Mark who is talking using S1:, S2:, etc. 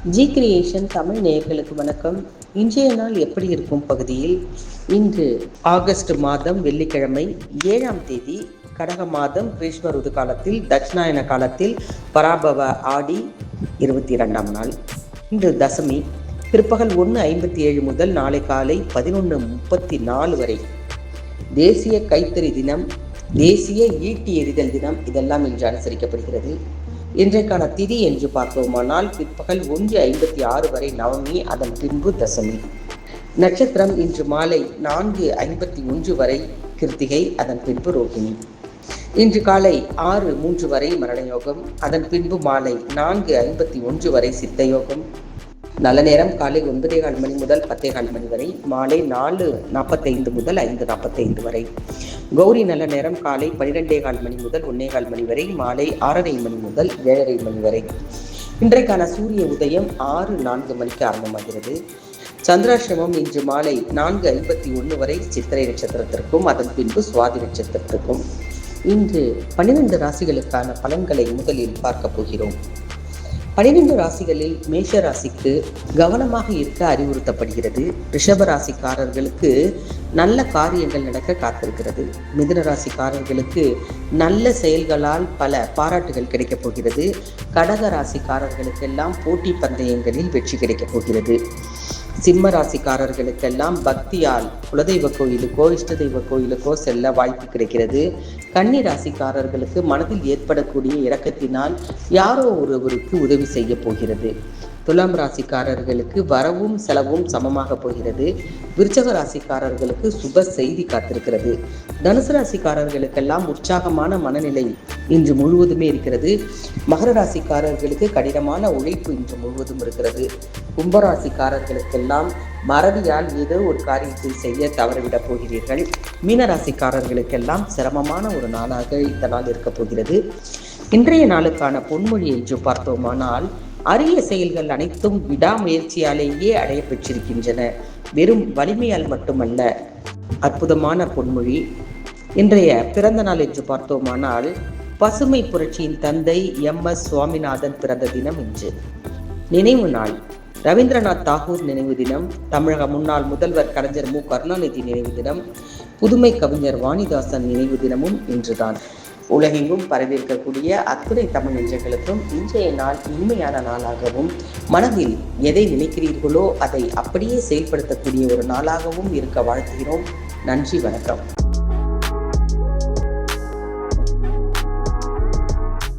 S1: G creation Tamil நேயர்களுக்கு வணக்கம். இன்றைய நாள் எப்படி இருக்கும் பகுதியில் இன்று ஆகஸ்ட் மாதம் வெள்ளிக்கிழமை 7ஆம் தேதி கடக மாதம் கிரீஷ்ம ருது காலத்தில் தட்சிணாயன காலத்தில் பராபவ ஆடி 22ஆம் நாள். இன்று தசமி பிற்பகல் 1:57 முதல் நாளை காலை 11:34 வரை. தேசிய கைத்தறி தினம், தேசிய ஈட்டி எறிதல் தினம் இதெல்லாம் இன்று அனுசரிக்கப்படுகிறது. இன்றைக்கான திதி என்று பார்த்தோமானால் பிற்பகல் 1:56 வரை நவமி, அதன் பின்பு தசமி. நட்சத்திரம் இன்று மாலை 4:51 வரை கிருத்திகை, அதன் பின்பு ரோகிணி. இன்று காலை 6:03 வரை மரணயோகம், அதன் பின்பு மாலை 4:51 வரை சித்தயோகம். நல்ல நேரம் காலை 9:15 மணி முதல் 10:15 மணி வரை, மாலை 4:45 முதல் 5:45 வரை. கௌரி நல்ல நேரம் காலை 12:15 மணி முதல் 1:15 மணி வரை, மாலை 6:30 மணி முதல் 7:30 மணி வரை. இன்றைக்கான சூரிய உதயம் 6:04 மணிக்கு ஆரம்பமாகிறது. சந்திராசிரமம் இன்று மாலை 4:51 வரை சித்திரை நட்சத்திரத்திற்கும், அதன் பின்பு சுவாதி நட்சத்திரத்திற்கும். இன்று 12 ராசிகளுக்கான பலன்களை முதலில் பார்க்க போகிறோம். 12 ராசிகளில் மேஷ ராசிக்கு கவனமாக இருக்க அறிவுறுத்தப்படுகிறது. ரிஷப ராசிக்காரர்களுக்கு நல்ல காரியங்கள் நடக்க காத்திருக்கிறது. மிதுன ராசிக்காரர்களுக்கு நல்ல செயல்களால் பல பாராட்டுகள் கிடைக்கப் போகிறது. கடக ராசிக்காரர்களுக்கெல்லாம் போட்டி பந்தயங்களில் வெற்றி கிடைக்கப் போகிறது. சிம்ம ராசிக்காரர்களுக்கெல்லாம் பக்தியால் குலதெய்வ கோயிலுக்கோ இஷ்ட தெய்வ கோயிலுக்கோ செல்ல வாய்ப்பு கிடைக்கிறது. கன்னி ராசிக்காரர்களுக்கு மனதில் ஏற்படக்கூடிய இரக்கத்தினால் யாரோ ஒருவருக்கு உதவி செய்ய போகிறது. துலாம் ராசிக்காரர்களுக்கு வரவும் செலவும் சமமாக போகிறது. விருச்சக ராசிக்காரர்களுக்கு சுப செய்தி காத்திருக்கிறது. தனுசு ராசிக்காரர்களுக்கெல்லாம் உற்சாகமான மனநிலை இன்று முழுவதுமே இருக்கிறது. மகர ராசிக்காரர்களுக்கு கடினமான உழைப்பு இன்று முழுவதும் இருக்கிறது. கும்பராசிக்காரர்களுக்கெல்லாம் மறதியால் ஏதோ ஒரு காரியத்தை செய்ய தவறிவிடப் போகிறீர்கள். மீனராசிக்காரர்களுக்கெல்லாம் சிரமமான ஒரு நாளாக இந்த நாள் இருக்கப் போகிறது. இன்றைய நாளுக்கான பொன்மொழி என்று பார்த்தோமானால், அரிய செயல்கள் அனைத்தும் விடாமுயற்சியாலேயே அடைய பெற்றிருக்கின்றன, வெறும் வலிமையால் மட்டுமல்ல. அற்புதமான பொன்மொழி. இன்றைய பிறந்த நாள் என்று பார்த்தோமானால், பசுமை புரட்சியின் தந்தை MS சுவாமிநாதன் பிறந்த தினம் இன்று. நினைவு நாள் ரவீந்திரநாத் தாகூர் நினைவு தினம், தமிழக முன்னாள் முதல்வர் கலைஞர் மு. கருணாநிதி நினைவு தினம், புதுமை கவிஞர் வாணிதாசன் நினைவு தினமும் இன்றுதான். உலகெங்கும் பரவியிருக்கக்கூடிய அத்துணை தமிழ் நெஞ்சங்களுக்கும் இன்றைய நாள் இனிமையான நாளாகவும், மனதில் எதை நினைக்கிறீர்களோ அதை அப்படியே செயல்படுத்தக்கூடிய ஒரு நாளாகவும் இருக்க வாழ்த்துகிறோம். நன்றி, வணக்கம்.